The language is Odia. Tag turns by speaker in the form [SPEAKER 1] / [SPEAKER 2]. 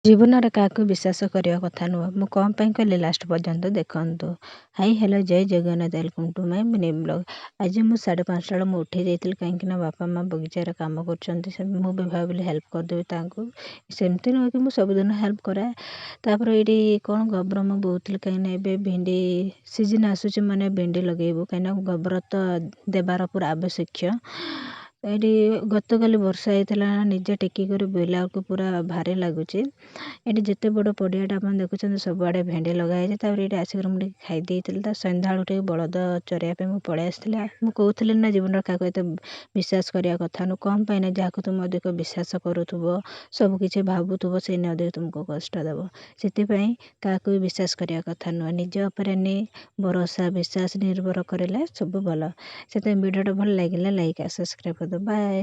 [SPEAKER 1] ଜୀବନରେ କାହାକୁ ବିଶ୍ୱାସ କରିବା କଥା ନୁହଁ। ମୁଁ କ'ଣ ପାଇଁ କହିଲି ଲାଷ୍ଟ ପର୍ଯ୍ୟନ୍ତ ଦେଖନ୍ତୁ। ହାଇ ହ୍ୟାଲୋ ଜୟ Jagannath, welcome to my mini blog. ଆଜି ମୁଁ 5:30 ବେଳେ ମୁଁ ଉଠି ଯାଇଥିଲି, କାହିଁକିନା ବାପା ମାଆ ବଗିଚାରେ କାମ କରୁଛନ୍ତି। ମୁଁ ବି ଭାବିଲି ହେଲ୍ପ କରିଦେବି ତାଙ୍କୁ। ସେମିତି ନୁହେଁ କି ମୁଁ ସବୁଦିନ ହେଲ୍ପ କରାଏ। ତାପରେ ଏଇଠି କ'ଣ ଗୋବର ମୁଁ ବୋହୁଥିଲି, କାହିଁକିନା ଏବେ ଭେଣ୍ଡି ସିଜିନ୍ ଆସୁଛି, ମାନେ ଭେଣ୍ଡି ଲଗେଇବୁ, କାହିଁକିନା ଗୋବର ତ ଦେବାର ପୁରା ଆବଶ୍ୟକ। ଏଇଠି ଗତକାଲି ବର୍ଷା ହେଇଥିଲା, ନିଜେ ଟେକିକରି ବୋଇଲା ବେଳକୁ ପୁରା ଭାରି ଲାଗୁଛି। ଏଠି ଯେତେ ବଡ଼ ପଡ଼ିଆଟା ଆପଣ ଦେଖୁଛନ୍ତି, ସବୁଆଡ଼େ ଭେଣ୍ଡି ଲଗା ହେଇଛି। ତାପରେ ଏଇଠି ଆସିକରି ମୁଁ ଟିକେ ଖାଇ ଦେଇଥିଲି। ତା ସନ୍ଧ୍ୟାବେଳୁ ଟିକେ ବଳଦ ଚରେଇବା ପାଇଁ ମୁଁ ପଳେଇ ଆସିଥିଲି। ମୁଁ କହୁଥିଲି ନା, ଜୀବନରେ କାହାକୁ ଏତେ ବିଶ୍ୱାସ କରିବା କଥା ନୁହଁ। କ'ଣ ପାଇଁ ନା, ଯାହାକୁ ତୁମେ ଅଧିକ ବିଶ୍ୱାସ କରୁଥିବ, ସବୁକିଛି ଭାବୁଥିବ, ସେ ଅଧିକ ତୁମକୁ କଷ୍ଟ ଦେବ। ସେଥିପାଇଁ କାହାକୁ ବି ବିଶ୍ୱାସ କରିବା କଥା ନୁହଁ। ନିଜ ଉପରେ ଭରସା ବିଶ୍ୱାସ ନିର୍ଭର କରିଲେ ସବୁ ଭଲ। ସେଥିପାଇଁ ଭିଡ଼ିଓଟା ଭଲ ଲାଗିଲା ଲାଇକ୍ ଆଉ ସବସ୍କ୍ରାଇବ୍ କରିଦେବ। ବାଏ।